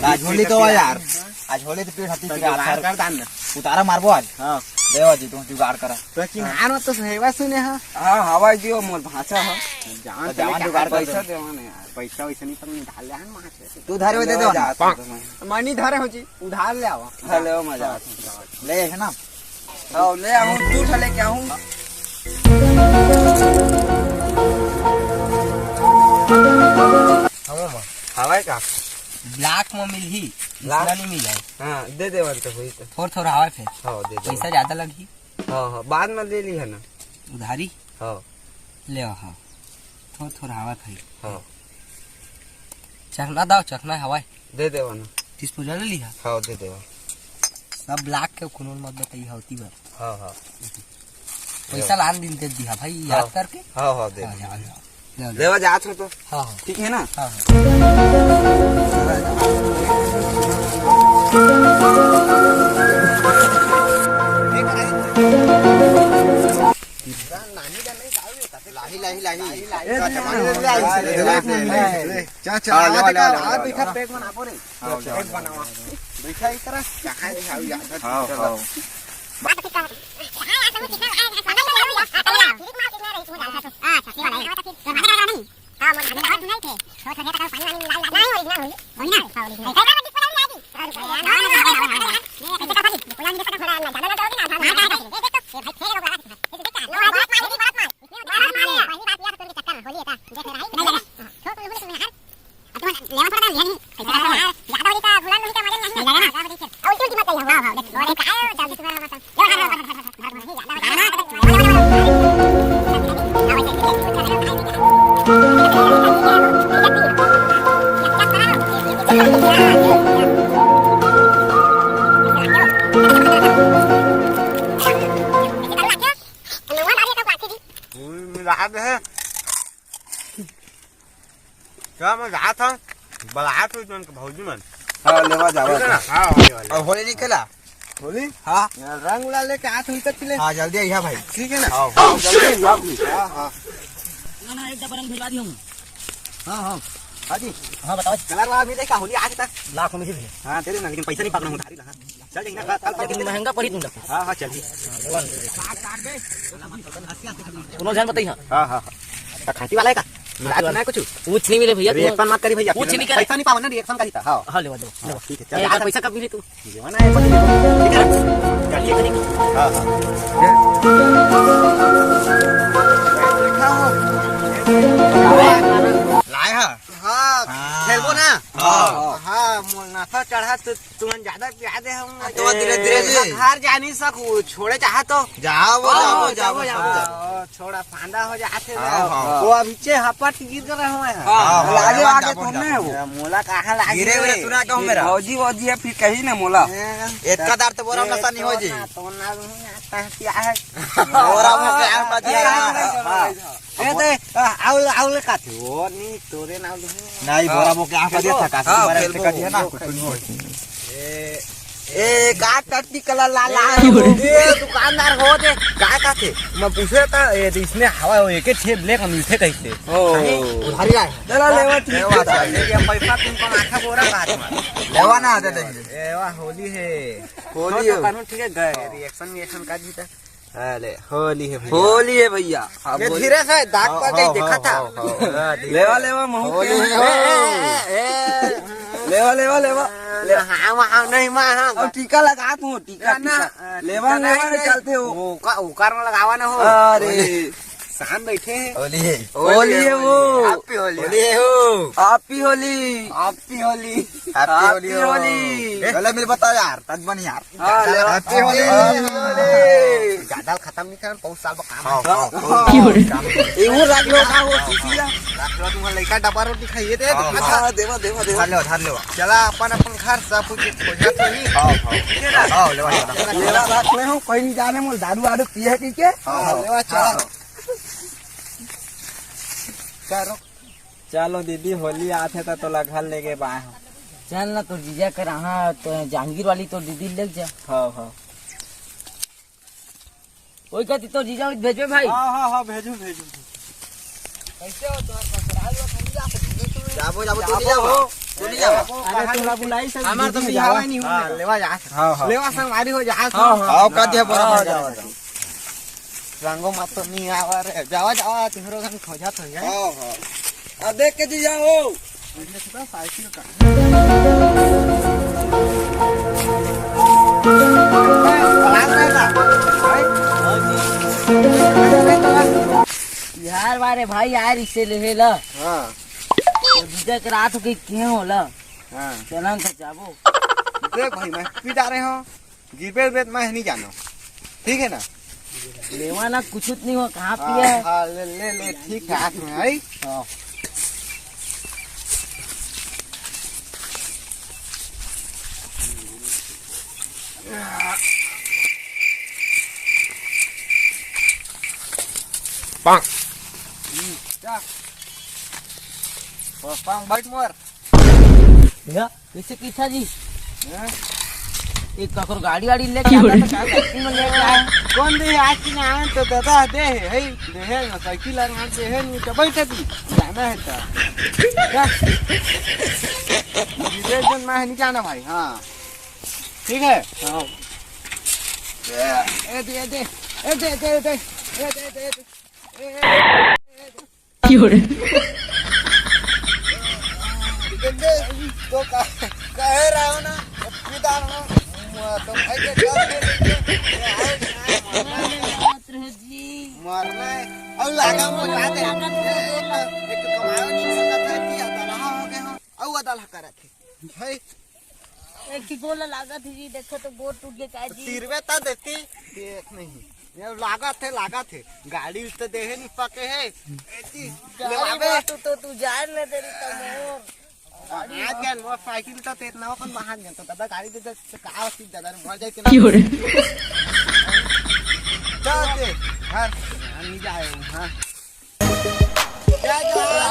आज होली तो यार, आज होली तो पेट हत्ती कर दान उतारा मारबो आज। हां देवा जी तू जुगाड़ करा तो कि हानो तो हेवा सुने हां। हां हवा दियो मोर भाषा ह जान जान जुगाड़ पैसा देवाने यार, पैसा वैसा नहीं पर निकाल ले हन माछ। तू धारे दे दे मनी धारे हो जी, उधार ले आवा। हेलो मजा ले है ना। आओ ले आऊं तू ठले क्या हूं हवा का लाख में मिलही, इतना नहीं मिला। हां दे दे वाल तो हुई तो थोड़ा थोड़ा हवा फिर। हां दे दे पैसा ज्यादा लगी। हां बाद में ले ली है ना उधारी। हां ले आओ। हां थोड़ा थोड़ा हवा खाई। हां चखना दाओ, चखना हवा दे दे वाला 30 पूजा ले लिया। हां दे दे सब लाख के कुनों मत बताई होती बार। हां हां पैसा लान दिन दे दिया भाई, याद करके। हां हां दे ले लेवा जात हो तो हां ठीक है ना। हां लाही लाही लाही चाचा आ बैठा पेट में आपो रे पेट बनावा बैठा इस तरह कहां दिखाऊ याद। हां हां क्या मैं जात हूं बलात हो तुम भौजी मन। हां लेवा जावा। हां और होली नहीं खेला होली। हां रंग उड़ा लेके हाथ उनका चले। हां जल्दी आइया भाई। ठीक है ना। हां जल्दी आ। हां हां ना एक डबरंग भिजवा दियो। हां हां हाजी हां बताओ। कलर वाला भी देखा होली आज तक लाखों में ही भेज। हां तेरे ना, लेकिन पैसा नहीं पकड़ा उधारी ला। चल ठीक ना कल लेकिन महंगा पड़ी तुम लोग। हां हां चल कोनो जान बताई। हां हां हां खाती वाला है का मिला तो ना कुछ कुछ नहीं मिले भैया। रिएक्शन मत करी भैया, कुछ नहीं करे। पैसा नहीं पावन ना रिएक्शन करी था। हां हां लेवा दो लेवा। ठीक है चल चल पैसा कब मिले तू? जीवन है ठीक है चलिए करी। हां हां लाए हां हां खेलबो ना। हां हां मोल नाफा चढ़ा तो तुमन ज्यादा प्यार दे हम तो धीरे-धीरे जी। हार जानी सकू छोड़े चाहा तो जाओ जाओ छोड़ा फांदा हो जाते। हां वो अभी हपट गिर रहे हो। हां आगे आगे थोड़ना है वो मोला कहां लागे गिरे गिरे सुना कहूं मेरा भौजी वौजी है फिर कही ना मोला इतना दर्द तो बोरा नशा नहीं हो जी तो ना क्या है बोरा में प्यार मत दिया। ए दे आउल आउल का थे वो नहीं तोरे ना नहीं बोरा मो क्या कर दिया था काफी बार ऐसे कर दिया ना कुछ नहीं हो। ए का टट्टी कलर लाला ए दुकानदार हो दे का थे मैं पूछे था इसने हवा एक ठे ब्लैक मिलते कैसे ओ उधारी लाए चला लेवा ठीक लेवा ये पैसा तुमको आखा बोरा का लेवा ना दे देंगे। ए वाह होली है होली तो है। कानून ठीक है गए रिएक्शन का जीता। अरे होली है भैया। होली है भैया। ये धीरे से दाग पर कहीं देखा था। लेवा लेवा महू होली लेवा लेवा लेवा हाँ वहाँ नहीं माँ अब टीका लगा तू टीका ना लेवा लेवा चलते हो उकार में लगावा ना हो। अरे शाम बैठे हैं। होली है होली है वो हैप्पी होली होली है हो आपी होली हैप्पी होली हैप्पी होली होली। गले मिल बताओ यार तज बन यार हैप्पी होली ज्यादा खत्म नहीं कर बहुत साल काम हां एवो रख लो का हो सीसीला रात तुम लड़का डब्बा रोटी खाइए थे अच्छा देवा देवा देवा धार ले चला अपन घर सब कुछ खोजा तो ही हां लेवा लेवा रख ले हो कोई नहीं जाने मोल दारू आडू पिए ठीक है लेवा चला चलो दीदी होली आते तो लगा लेके बाए हो चल ना तो जीजा कर हाँ तो जहांगीर वाली तो दीदी ले जा। हाँ हाँ वही कहती तो जीजा भेजबे भाई। हाँ हाँ हाँ भेजू भेजू कैसे हो तुम्हारे ससुराल में हम जा सकते हो जाबो जाबो तू नहीं जाबो तू नहीं जाबो अरे तोला बुलाई सब हमार तो बियाह नहीं हुआ लेवा जा लेवा संग मारी हो जा आओ का दिया बड़ा जाओ रंगो मत तो नहीं आवा रे जावा जावा तुम्हारे घर खोजा तो है हां हां देख के जी जाओ साइकिल का यार वारे भाई यार इसे ले ला हां तो जीजा के रात के क्यों होला हां चलन तो जाबो देख भाई मैं भी जा रहे हो गिरबे बेत मैं नहीं जानो ठीक है ना लेवा ना कुछ नहीं हो कहाँ पिया है हां ले ले ले ठीक है हाथ में आई हाँ। Bang. जा और पांग बैठ मोर भैया कैसे पीछा जी हैं? एक ककर गाड़ी वाड़ी लेके आता था क्या साइकिल में लेके आए कौन दे आज की ना आए तो दादा दे है दे है ना साइकिल और हाथ से है नहीं तो बैठ दी जाना है तो जा ये जन मैं नहीं जाना भाई हां ठीक है हाँ ए दे दे ए दे दे दे ए दे दे तो कह रहा हो ना पिता हो तो ऐसे मरना है और लागा मो जाते एक कमायो नहीं सकता है कि आता रहा हो गए हो और अदल करे थे भाई एक की गोला लागत है जी देखो तो गोड़ टूट गया का जी तिरवे ता देती देख नहीं ये लागत थे गाड़ी तो देहे नहीं पके है ऐसी गाड़ी तू जान ले तेरी तो आज क्या वो साइकिल तो तेज ना अपन बाहर गए तो दादा गाड़ी दे का आवाज दादा मर जाए कि ना चल दे घर नहीं जाए हां जा जा